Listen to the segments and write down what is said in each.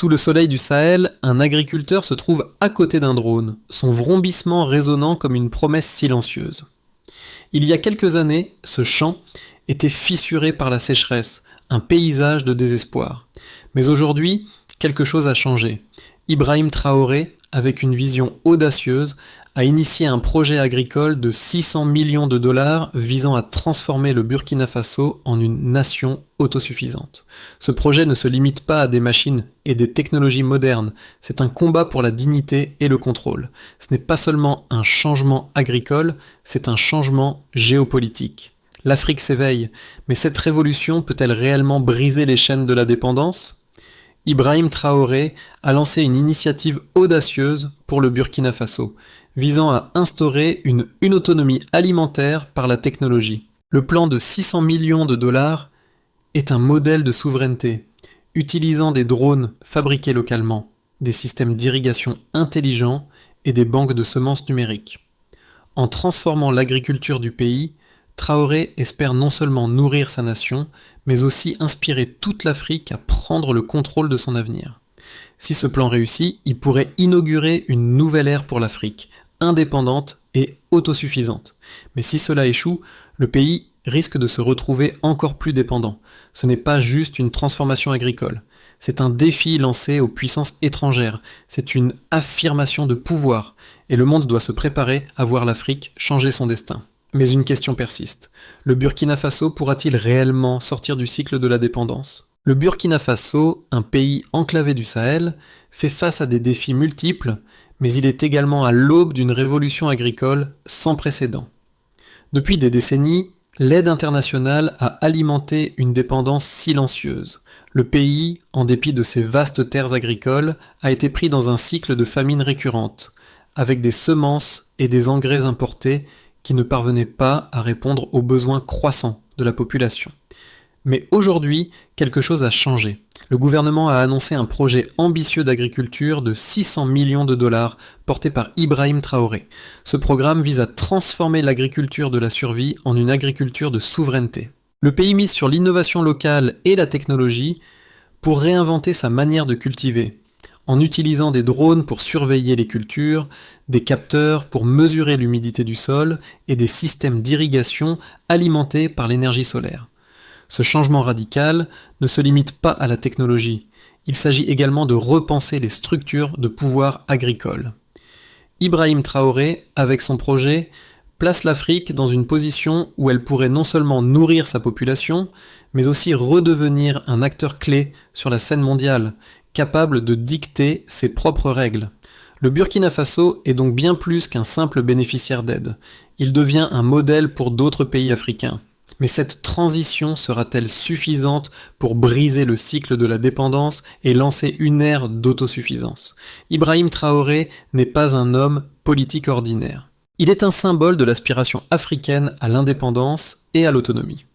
Sous le soleil du Sahel, un agriculteur se trouve à côté d'un drone, son vrombissement résonnant comme une promesse silencieuse. Il y a quelques années, ce champ était fissuré par la sécheresse, un paysage de désespoir. Mais aujourd'hui, quelque chose a changé. Ibrahim Traoré, avec une vision audacieuse, a initié un projet agricole de 600 millions de dollars visant à transformer le Burkina Faso en une nation autosuffisante. Ce projet ne se limite pas à des machines et des technologies modernes, c'est un combat pour la dignité et le contrôle. Ce n'est pas seulement un changement agricole, c'est un changement géopolitique. L'Afrique s'éveille, mais cette révolution peut-elle réellement briser les chaînes de la dépendance ? Ibrahim Traoré a lancé une initiative audacieuse pour le Burkina Faso, visant à instaurer une autonomie alimentaire par la technologie. Le plan de 600 millions de dollars est un modèle de souveraineté, utilisant des drones fabriqués localement, des systèmes d'irrigation intelligents et des banques de semences numériques. En transformant l'agriculture du pays, Traoré espère non seulement nourrir sa nation, mais aussi inspirer toute l'Afrique à prendre le contrôle de son avenir. Si ce plan réussit, il pourrait inaugurer une nouvelle ère pour l'Afrique, indépendante et autosuffisante. Mais si cela échoue, le pays risque de se retrouver encore plus dépendant. Ce n'est pas juste une transformation agricole. C'est un défi lancé aux puissances étrangères. C'est une affirmation de pouvoir. Et le monde doit se préparer à voir l'Afrique changer son destin. Mais une question persiste. Le Burkina Faso pourra-t-il réellement sortir du cycle de la dépendance ? Le Burkina Faso, un pays enclavé du Sahel, fait face à des défis multiples, mais il est également à l'aube d'une révolution agricole sans précédent. Depuis des décennies, l'aide internationale a alimenté une dépendance silencieuse. Le pays, en dépit de ses vastes terres agricoles, a été pris dans un cycle de famine récurrente, avec des semences et des engrais importés qui ne parvenaient pas à répondre aux besoins croissants de la population. Mais aujourd'hui, quelque chose a changé. Le gouvernement a annoncé un projet ambitieux d'agriculture de 600 millions de dollars porté par Ibrahim Traoré. Ce programme vise à transformer l'agriculture de la survie en une agriculture de souveraineté. Le pays mise sur l'innovation locale et la technologie pour réinventer sa manière de cultiver, en utilisant des drones pour surveiller les cultures, des capteurs pour mesurer l'humidité du sol et des systèmes d'irrigation alimentés par l'énergie solaire. Ce changement radical ne se limite pas à la technologie, il s'agit également de repenser les structures de pouvoir agricole. Ibrahim Traoré, avec son projet, place l'Afrique dans une position où elle pourrait non seulement nourrir sa population, mais aussi redevenir un acteur clé sur la scène mondiale, capable de dicter ses propres règles. Le Burkina Faso est donc bien plus qu'un simple bénéficiaire d'aide. Il devient un modèle pour d'autres pays africains. Mais cette transition sera-t-elle suffisante pour briser le cycle de la dépendance et lancer une ère d'autosuffisance ? Ibrahim Traoré n'est pas un homme politique ordinaire. Il est un symbole de l'aspiration africaine à l'indépendance et à l'autonomie.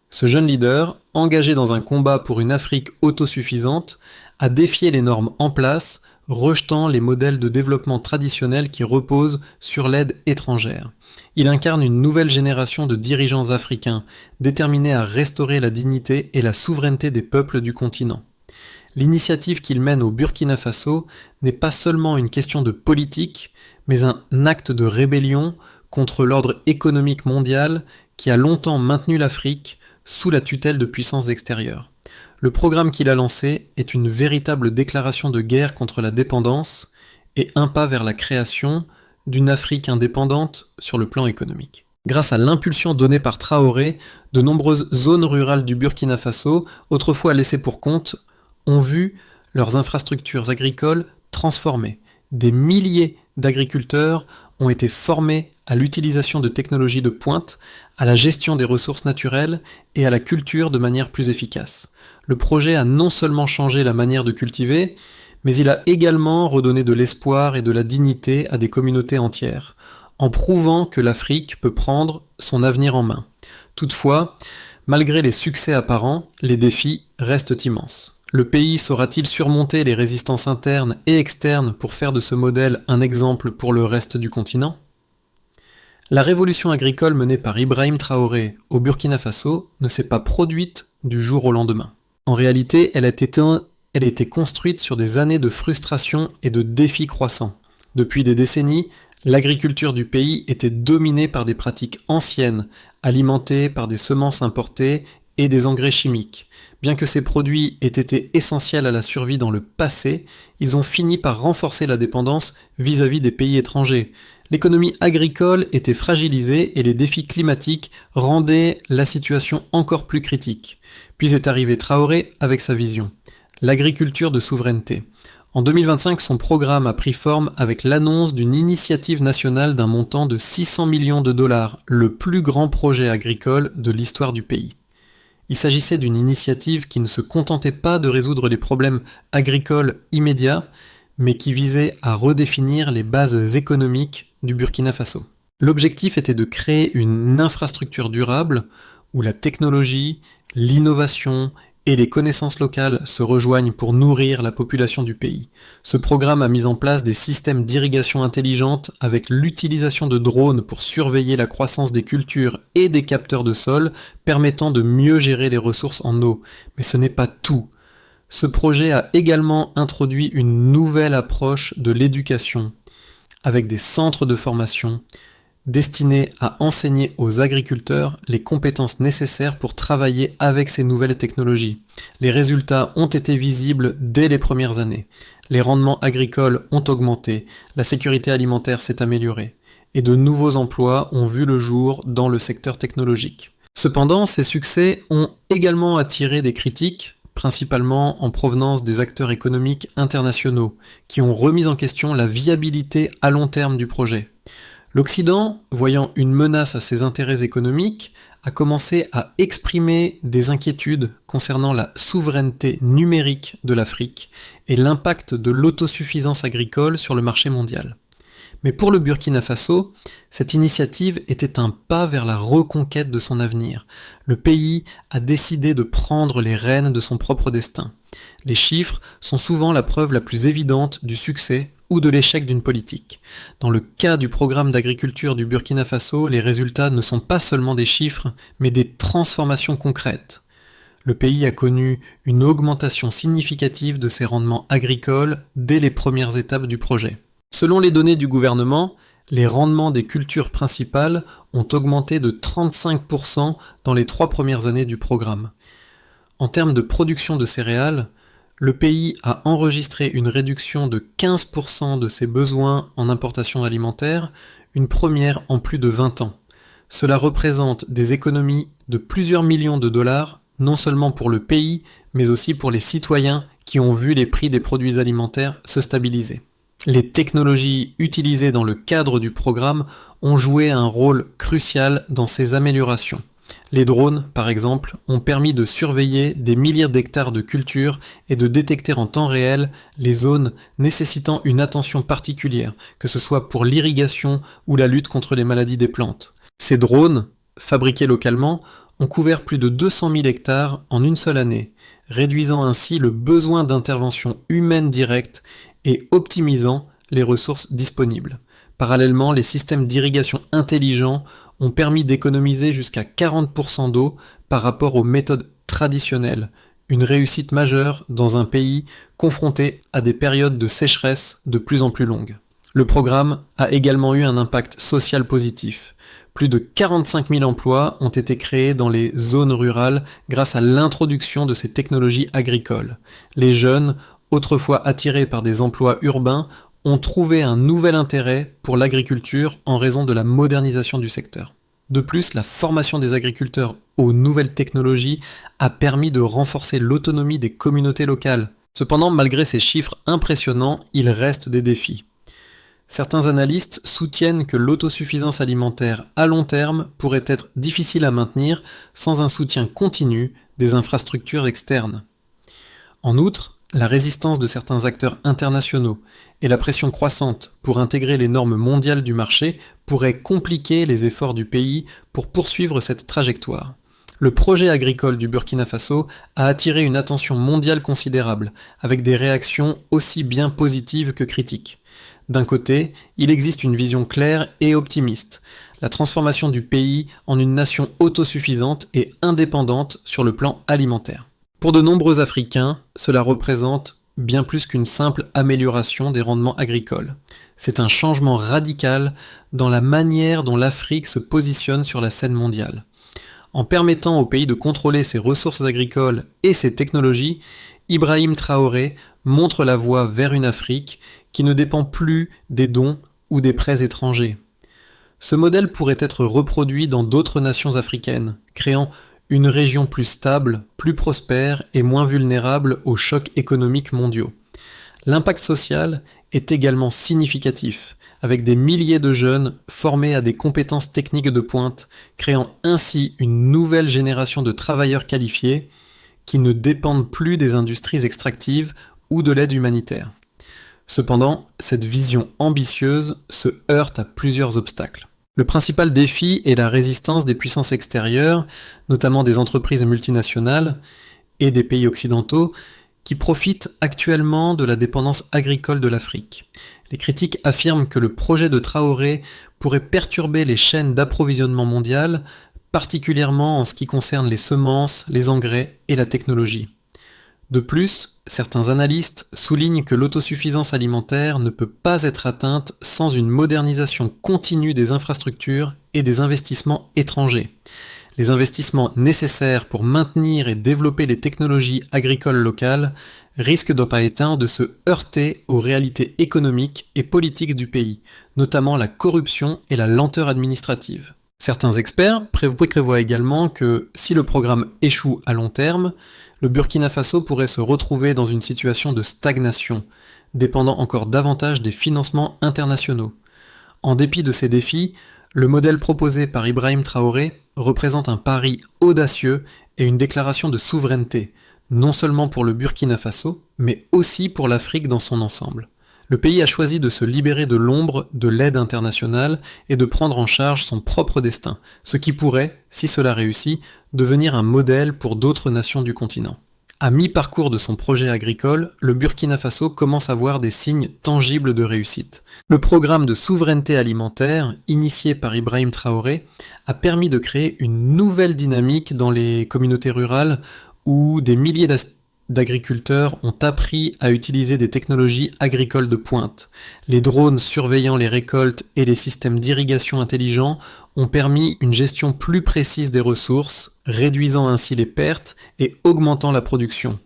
Ce jeune leader, engagé dans un combat pour une Afrique autosuffisante, a défié les normes en place, rejetant les modèles de développement traditionnels qui reposent sur l'aide étrangère. Il incarne une nouvelle génération de dirigeants africains, déterminés à restaurer la dignité et la souveraineté des peuples du continent. L'initiative qu'il mène au Burkina Faso n'est pas seulement une question de politique, mais un acte de rébellion contre l'ordre économique mondial qui a longtemps maintenu l'Afrique sous la tutelle de puissances extérieures. Le programme qu'il a lancé est une véritable déclaration de guerre contre la dépendance et un pas vers la création d'une Afrique indépendante sur le plan économique. Grâce à l'impulsion donnée par Traoré, de nombreuses zones rurales du Burkina Faso, autrefois laissées pour compte, ont vu leurs infrastructures agricoles transformées. Des milliers d'agriculteurs ont été formés à l'utilisation de technologies de pointe, à la gestion des ressources naturelles et à la culture de manière plus efficace. Le projet a non seulement changé la manière de cultiver, mais il a également redonné de l'espoir et de la dignité à des communautés entières, en prouvant que l'Afrique peut prendre son avenir en main. Toutefois, malgré les succès apparents, les défis restent immenses. Le pays saura-t-il surmonter les résistances internes et externes pour faire de ce modèle un exemple pour le reste du continent ? La révolution agricole menée par Ibrahim Traoré au Burkina Faso ne s'est pas produite du jour au lendemain. En réalité, elle a été elle était construite sur des années de frustration et de défis croissants. Depuis des décennies, l'agriculture du pays était dominée par des pratiques anciennes, alimentées par des semences importées et des engrais chimiques. Bien que ces produits aient été essentiels à la survie dans le passé, ils ont fini par renforcer la dépendance vis-à-vis des pays étrangers. L'économie agricole était fragilisée et les défis climatiques rendaient la situation encore plus critique. Puis est arrivé Traoré avec sa vision, l'agriculture de souveraineté. En 2025, son programme a pris forme avec l'annonce d'une initiative nationale d'un montant de 600 millions de dollars, le plus grand projet agricole de l'histoire du pays. Il s'agissait d'une initiative qui ne se contentait pas de résoudre les problèmes agricoles immédiats, mais qui visait à redéfinir les bases économiques du Burkina Faso. L'objectif était de créer une infrastructure durable où la technologie, l'innovation et les connaissances locales se rejoignent pour nourrir la population du pays. Ce programme a mis en place des systèmes d'irrigation intelligente avec l'utilisation de drones pour surveiller la croissance des cultures et des capteurs de sol, permettant de mieux gérer les ressources en eau. Mais ce n'est pas tout. Ce projet a également introduit une nouvelle approche de l'éducation, avec des centres de formation destinés à enseigner aux agriculteurs les compétences nécessaires pour travailler avec ces nouvelles technologies. Les résultats ont été visibles dès les premières années. Les rendements agricoles ont augmenté, la sécurité alimentaire s'est améliorée, et de nouveaux emplois ont vu le jour dans le secteur technologique. Cependant, ces succès ont également attiré des critiques, principalement en provenance des acteurs économiques internationaux, qui ont remis en question la viabilité à long terme du projet. L'Occident, voyant une menace à ses intérêts économiques, a commencé à exprimer des inquiétudes concernant la souveraineté numérique de l'Afrique et l'impact de l'autosuffisance agricole sur le marché mondial. Mais pour le Burkina Faso, cette initiative était un pas vers la reconquête de son avenir. Le pays a décidé de prendre les rênes de son propre destin. Les chiffres sont souvent la preuve la plus évidente du succès ou de l'échec d'une politique. Dans le cas du programme d'agriculture du Burkina Faso, les résultats ne sont pas seulement des chiffres, mais des transformations concrètes. Le pays a connu une augmentation significative de ses rendements agricoles dès les premières étapes du projet. Selon les données du gouvernement, les rendements des cultures principales ont augmenté de 35% dans les 3 premières années du programme. En termes de production de céréales, le pays a enregistré une réduction de 15% de ses besoins en importation alimentaire, une première en plus de 20 ans. Cela représente des économies de plusieurs millions de dollars, non seulement pour le pays, mais aussi pour les citoyens qui ont vu les prix des produits alimentaires se stabiliser. Les technologies utilisées dans le cadre du programme ont joué un rôle crucial dans ces améliorations. Les drones, par exemple, ont permis de surveiller des milliers d'hectares de cultures et de détecter en temps réel les zones nécessitant une attention particulière, que ce soit pour l'irrigation ou la lutte contre les maladies des plantes. Ces drones, fabriqués localement, ont couvert plus de 200 000 hectares en une seule année, réduisant ainsi le besoin d'intervention humaine directe et optimisant les ressources disponibles. Parallèlement, les systèmes d'irrigation intelligents ont permis d'économiser jusqu'à 40% d'eau par rapport aux méthodes traditionnelles, une réussite majeure dans un pays confronté à des périodes de sécheresse de plus en plus longues. Le programme a également eu un impact social positif. Plus de 45 000 emplois ont été créés dans les zones rurales grâce à l'introduction de ces technologies agricoles. Les jeunes, autrefois attirés par des emplois urbains, ont trouvé un nouvel intérêt pour l'agriculture en raison de la modernisation du secteur. De plus, la formation des agriculteurs aux nouvelles technologies a permis de renforcer l'autonomie des communautés locales. Cependant, malgré ces chiffres impressionnants, il reste des défis. Certains analystes soutiennent que l'autosuffisance alimentaire à long terme pourrait être difficile à maintenir sans un soutien continu des infrastructures externes. En outre, la résistance de certains acteurs internationaux et la pression croissante pour intégrer les normes mondiales du marché pourraient compliquer les efforts du pays pour poursuivre cette trajectoire. Le projet agricole du Burkina Faso a attiré une attention mondiale considérable, avec des réactions aussi bien positives que critiques. D'un côté, il existe une vision claire et optimiste, la transformation du pays en une nation autosuffisante et indépendante sur le plan alimentaire. Pour de nombreux Africains, cela représente bien plus qu'une simple amélioration des rendements agricoles. C'est un changement radical dans la manière dont l'Afrique se positionne sur la scène mondiale. En permettant au pays de contrôler ses ressources agricoles et ses technologies, Ibrahim Traoré montre la voie vers une Afrique qui ne dépend plus des dons ou des prêts étrangers. Ce modèle pourrait être reproduit dans d'autres nations africaines, créant une région plus stable, plus prospère et moins vulnérable aux chocs économiques mondiaux. L'impact social est également significatif, avec des milliers de jeunes formés à des compétences techniques de pointe, créant ainsi une nouvelle génération de travailleurs qualifiés qui ne dépendent plus des industries extractives ou de l'aide humanitaire. Cependant, cette vision ambitieuse se heurte à plusieurs obstacles. Le principal défi est la résistance des puissances extérieures, notamment des entreprises multinationales et des pays occidentaux, qui profitent actuellement de la dépendance agricole de l'Afrique. Les critiques affirment que le projet de Traoré pourrait perturber les chaînes d'approvisionnement mondiales, particulièrement en ce qui concerne les semences, les engrais et la technologie. De plus, certains analystes soulignent que l'autosuffisance alimentaire ne peut pas être atteinte sans une modernisation continue des infrastructures et des investissements étrangers. Les investissements nécessaires pour maintenir et développer les technologies agricoles locales risquent de se heurter aux réalités économiques et politiques du pays, notamment la corruption et la lenteur administrative. Certains experts prévoient également que si le programme échoue à long terme, le Burkina Faso pourrait se retrouver dans une situation de stagnation, dépendant encore davantage des financements internationaux. En dépit de ces défis, le modèle proposé par Ibrahim Traoré représente un pari audacieux et une déclaration de souveraineté, non seulement pour le Burkina Faso, mais aussi pour l'Afrique dans son ensemble. Le pays a choisi de se libérer de l'ombre de l'aide internationale et de prendre en charge son propre destin, ce qui pourrait, si cela réussit, devenir un modèle pour d'autres nations du continent. À mi-parcours de son projet agricole, le Burkina Faso commence à voir des signes tangibles de réussite. Le programme de souveraineté alimentaire, initié par Ibrahim Traoré, a permis de créer une nouvelle dynamique dans les communautés rurales où des milliers d'agriculteurs ont appris à utiliser des technologies agricoles de pointe. Les drones surveillant les récoltes et les systèmes d'irrigation intelligents ont permis une gestion plus précise des ressources, réduisant ainsi les pertes et augmentant la production.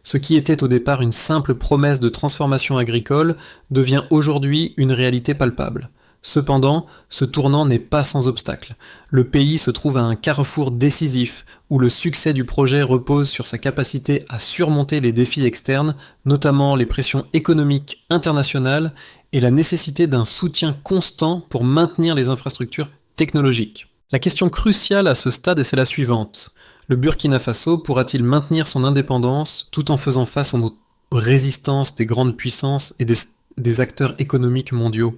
Ce qui était au départ une simple promesse de transformation agricole devient aujourd'hui une réalité palpable. Cependant, ce tournant n'est pas sans obstacle. Le pays se trouve à un carrefour décisif, où le succès du projet repose sur sa capacité à surmonter les défis externes, notamment les pressions économiques internationales et la nécessité d'un soutien constant pour maintenir les infrastructures technologiques. La question cruciale à ce stade est la suivante. Le Burkina Faso pourra-t-il maintenir son indépendance tout en faisant face aux résistances des grandes puissances et des acteurs économiques mondiaux ?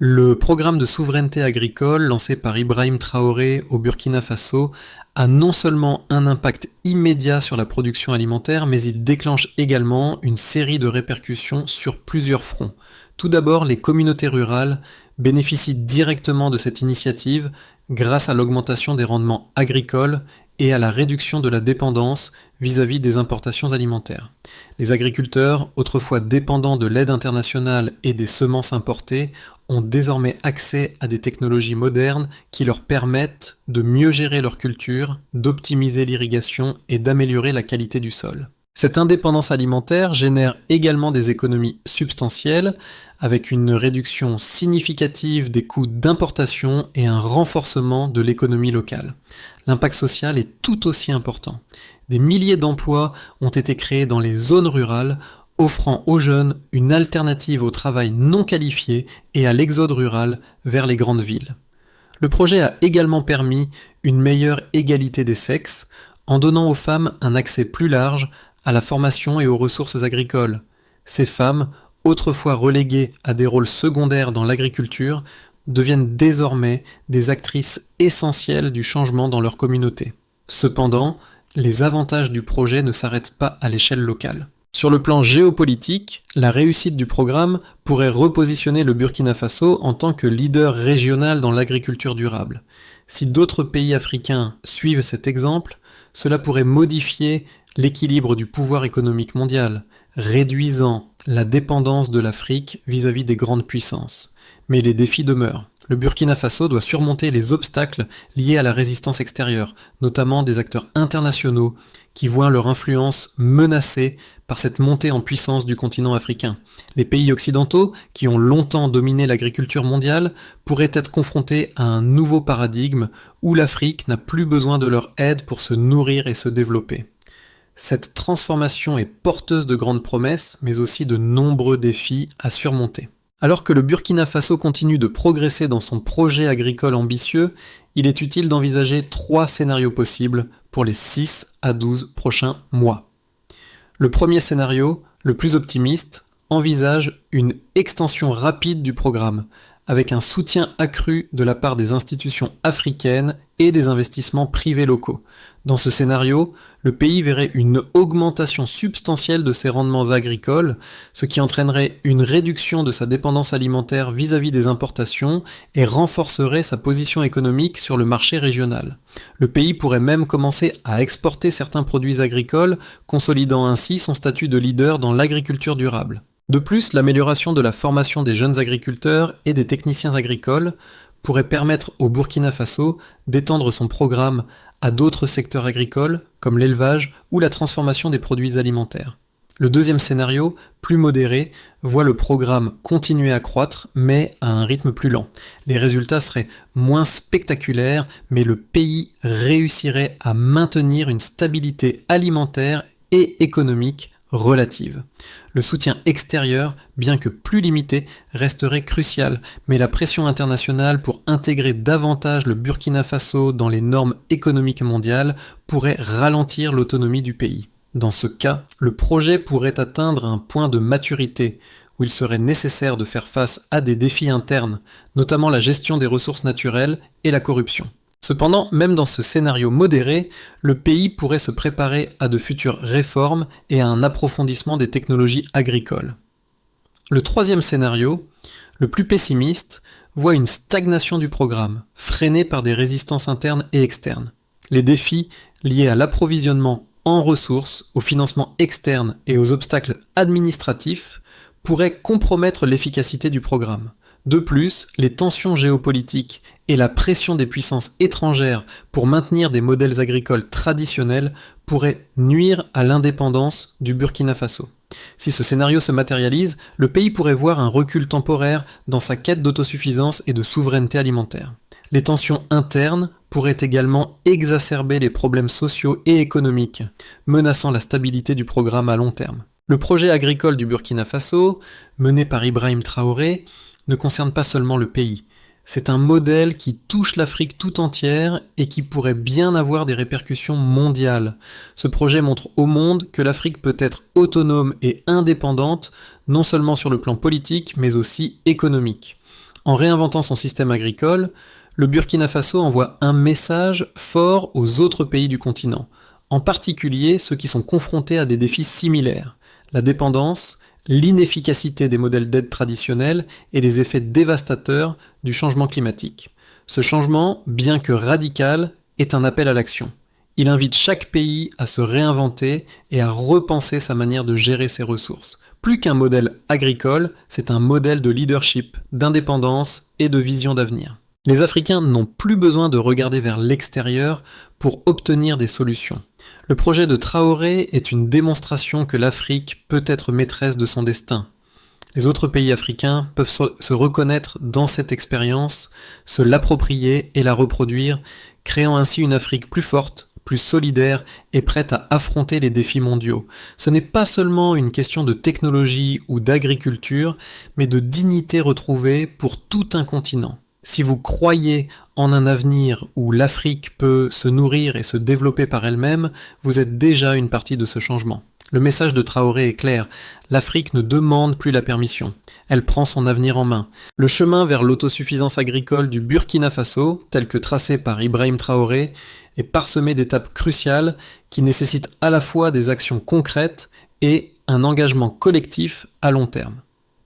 Le programme de souveraineté agricole lancé par Ibrahim Traoré au Burkina Faso a non seulement un impact immédiat sur la production alimentaire, mais il déclenche également une série de répercussions sur plusieurs fronts. Tout d'abord, les communautés rurales bénéficient directement de cette initiative grâce à l'augmentation des rendements agricoles et à la réduction de la dépendance vis-à-vis des importations alimentaires. Les agriculteurs, autrefois dépendants de l'aide internationale et des semences importées, ont désormais accès à des technologies modernes qui leur permettent de mieux gérer leur culture, d'optimiser l'irrigation et d'améliorer la qualité du sol. Cette indépendance alimentaire génère également des économies substantielles, avec une réduction significative des coûts d'importation et un renforcement de l'économie locale. L'impact social est tout aussi important. Des milliers d'emplois ont été créés dans les zones rurales, offrant aux jeunes une alternative au travail non qualifié et à l'exode rural vers les grandes villes. Le projet a également permis une meilleure égalité des sexes, en donnant aux femmes un accès plus large à la formation et aux ressources agricoles. Ces femmes, autrefois reléguées à des rôles secondaires dans l'agriculture, deviennent désormais des actrices essentielles du changement dans leur communauté. Cependant, les avantages du projet ne s'arrêtent pas à l'échelle locale. Sur le plan géopolitique, la réussite du programme pourrait repositionner le Burkina Faso en tant que leader régional dans l'agriculture durable. Si d'autres pays africains suivent cet exemple, cela pourrait modifier l'équilibre du pouvoir économique mondial, réduisant la dépendance de l'Afrique vis-à-vis des grandes puissances. Mais les défis demeurent. Le Burkina Faso doit surmonter les obstacles liés à la résistance extérieure, notamment des acteurs internationaux qui voient leur influence menacée par cette montée en puissance du continent africain. Les pays occidentaux, qui ont longtemps dominé l'agriculture mondiale, pourraient être confrontés à un nouveau paradigme où l'Afrique n'a plus besoin de leur aide pour se nourrir et se développer. Cette transformation est porteuse de grandes promesses, mais aussi de nombreux défis à surmonter. Alors que le Burkina Faso continue de progresser dans son projet agricole ambitieux, il est utile d'envisager 3 scénarios possibles pour les 6 à 12 prochains mois. Le premier scénario, le plus optimiste, envisage une extension rapide du programme, avec un soutien accru de la part des institutions africaines et des investissements privés locaux. Dans ce scénario, le pays verrait une augmentation substantielle de ses rendements agricoles, ce qui entraînerait une réduction de sa dépendance alimentaire vis-à-vis des importations et renforcerait sa position économique sur le marché régional. Le pays pourrait même commencer à exporter certains produits agricoles, consolidant ainsi son statut de leader dans l'agriculture durable. De plus, l'amélioration de la formation des jeunes agriculteurs et des techniciens agricoles pourrait permettre au Burkina Faso d'étendre son programme à d'autres secteurs agricoles, comme l'élevage ou la transformation des produits alimentaires. Le deuxième scénario, plus modéré, voit le programme continuer à croître, mais à un rythme plus lent. Les résultats seraient moins spectaculaires, mais le pays réussirait à maintenir une stabilité alimentaire et économique relative. Le soutien extérieur, bien que plus limité, resterait crucial, mais la pression internationale pour intégrer davantage le Burkina Faso dans les normes économiques mondiales pourrait ralentir l'autonomie du pays. Dans ce cas, le projet pourrait atteindre un point de maturité, où il serait nécessaire de faire face à des défis internes, notamment la gestion des ressources naturelles et la corruption. Cependant, même dans ce scénario modéré, le pays pourrait se préparer à de futures réformes et à un approfondissement des technologies agricoles. Le troisième scénario, le plus pessimiste, voit une stagnation du programme, freinée par des résistances internes et externes. Les défis liés à l'approvisionnement en ressources, au financement externe et aux obstacles administratifs pourraient compromettre l'efficacité du programme. De plus, les tensions géopolitiques et la pression des puissances étrangères pour maintenir des modèles agricoles traditionnels pourraient nuire à l'indépendance du Burkina Faso. Si ce scénario se matérialise, le pays pourrait voir un recul temporaire dans sa quête d'autosuffisance et de souveraineté alimentaire. Les tensions internes pourraient également exacerber les problèmes sociaux et économiques, menaçant la stabilité du programme à long terme. Le projet agricole du Burkina Faso, mené par Ibrahim Traoré, ne concerne pas seulement le pays. C'est un modèle qui touche l'Afrique tout entière et qui pourrait bien avoir des répercussions mondiales. Ce projet montre au monde que l'Afrique peut être autonome et indépendante, non seulement sur le plan politique, mais aussi économique. En réinventant son système agricole, le Burkina Faso envoie un message fort aux autres pays du continent, en particulier ceux qui sont confrontés à des défis similaires. La dépendance, l'inefficacité des modèles d'aide traditionnels et les effets dévastateurs du changement climatique. Ce changement, bien que radical, est un appel à l'action. Il invite chaque pays à se réinventer et à repenser sa manière de gérer ses ressources. Plus qu'un modèle agricole, c'est un modèle de leadership, d'indépendance et de vision d'avenir. Les Africains n'ont plus besoin de regarder vers l'extérieur pour obtenir des solutions. Le projet de Traoré est une démonstration que l'Afrique peut être maîtresse de son destin. Les autres pays africains peuvent se reconnaître dans cette expérience, se l'approprier et la reproduire, créant ainsi une Afrique plus forte, plus solidaire et prête à affronter les défis mondiaux. Ce n'est pas seulement une question de technologie ou d'agriculture, mais de dignité retrouvée pour tout un continent. Si vous croyez en un avenir où l'Afrique peut se nourrir et se développer par elle-même, vous êtes déjà une partie de ce changement. Le message de Traoré est clair, l'Afrique ne demande plus la permission, elle prend son avenir en main. Le chemin vers l'autosuffisance agricole du Burkina Faso, tel que tracé par Ibrahim Traoré, est parsemé d'étapes cruciales qui nécessitent à la fois des actions concrètes et un engagement collectif à long terme.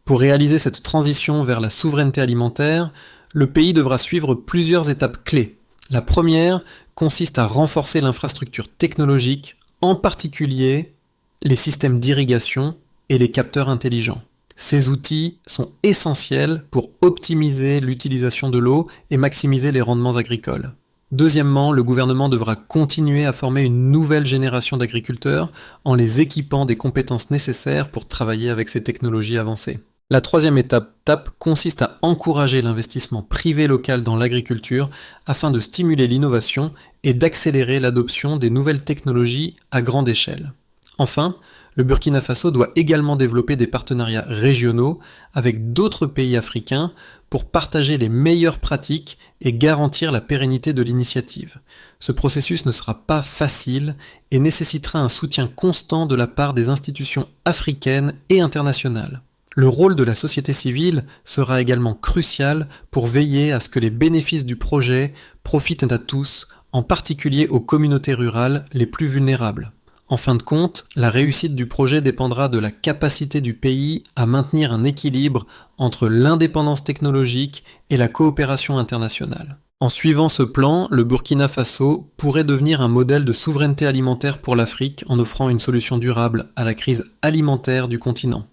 Pour réaliser cette transition vers la souveraineté alimentaire, le pays devra suivre plusieurs étapes clés. La première consiste à renforcer l'infrastructure technologique, en particulier les systèmes d'irrigation et les capteurs intelligents. Ces outils sont essentiels pour optimiser l'utilisation de l'eau et maximiser les rendements agricoles. Deuxièmement, le gouvernement devra continuer à former une nouvelle génération d'agriculteurs en les équipant des compétences nécessaires pour travailler avec ces technologies avancées. La troisième étape consiste à encourager l'investissement privé local dans l'agriculture afin de stimuler l'innovation et d'accélérer l'adoption des nouvelles technologies à grande échelle. Enfin, le Burkina Faso doit également développer des partenariats régionaux avec d'autres pays africains pour partager les meilleures pratiques et garantir la pérennité de l'initiative. Ce processus ne sera pas facile et nécessitera un soutien constant de la part des institutions africaines et internationales. Le rôle de la société civile sera également crucial pour veiller à ce que les bénéfices du projet profitent à tous, en particulier aux communautés rurales les plus vulnérables. En fin de compte, la réussite du projet dépendra de la capacité du pays à maintenir un équilibre entre l'indépendance technologique et la coopération internationale. En suivant ce plan, le Burkina Faso pourrait devenir un modèle de souveraineté alimentaire pour l'Afrique en offrant une solution durable à la crise alimentaire du continent.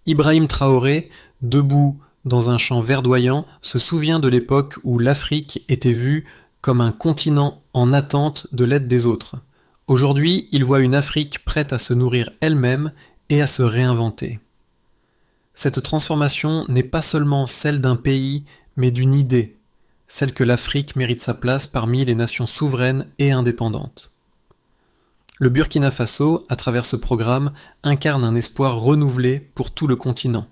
Ibrahim Traoré, debout dans un champ verdoyant, se souvient de l'époque où l'Afrique était vue comme un continent en attente de l'aide des autres. Aujourd'hui, il voit une Afrique prête à se nourrir elle-même et à se réinventer. Cette transformation n'est pas seulement celle d'un pays, mais d'une idée, celle que l'Afrique mérite sa place parmi les nations souveraines et indépendantes. Le Burkina Faso, à travers ce programme, incarne un espoir renouvelé pour tout le continent.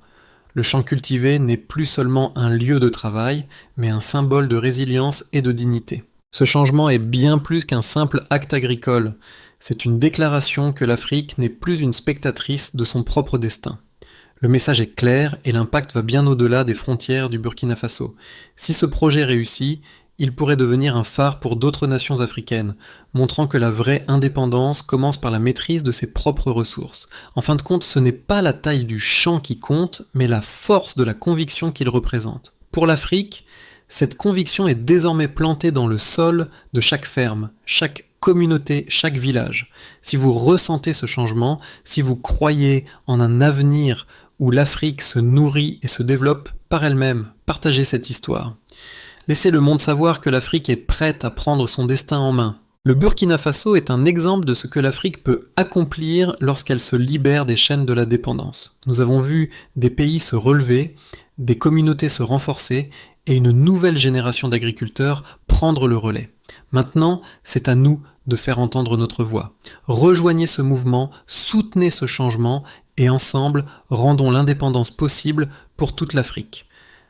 Le champ cultivé n'est plus seulement un lieu de travail, mais un symbole de résilience et de dignité. Ce changement est bien plus qu'un simple acte agricole. C'est une déclaration que l'Afrique n'est plus une spectatrice de son propre destin. Le message est clair et l'impact va bien au-delà des frontières du Burkina Faso. Si ce projet réussit, il pourrait devenir un phare pour d'autres nations africaines, montrant que la vraie indépendance commence par la maîtrise de ses propres ressources. En fin de compte, ce n'est pas la taille du champ qui compte, mais la force de la conviction qu'il représente. Pour l'Afrique, cette conviction est désormais plantée dans le sol de chaque ferme, chaque communauté, chaque village. Si vous ressentez ce changement, si vous croyez en un avenir où l'Afrique se nourrit et se développe par elle-même, partagez cette histoire. Laissez le monde savoir que l'Afrique est prête à prendre son destin en main. Le Burkina Faso est un exemple de ce que l'Afrique peut accomplir lorsqu'elle se libère des chaînes de la dépendance. Nous avons vu des pays se relever, des communautés se renforcer et une nouvelle génération d'agriculteurs prendre le relais. Maintenant, c'est à nous de faire entendre notre voix. Rejoignez ce mouvement, soutenez ce changement et ensemble, rendons l'indépendance possible pour toute l'Afrique.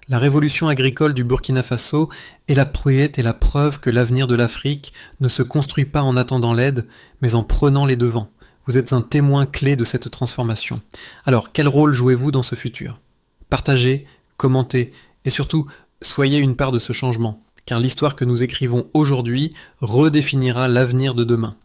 La révolution agricole du Burkina Faso est la preuve que l'avenir de l'Afrique ne se construit pas en attendant l'aide, mais en prenant les devants. Vous êtes un témoin clé de cette transformation. Alors, quel rôle jouez-vous dans ce futur ? Partagez, commentez et surtout, soyez une part de ce changement, car l'histoire que nous écrivons aujourd'hui redéfinira l'avenir de demain.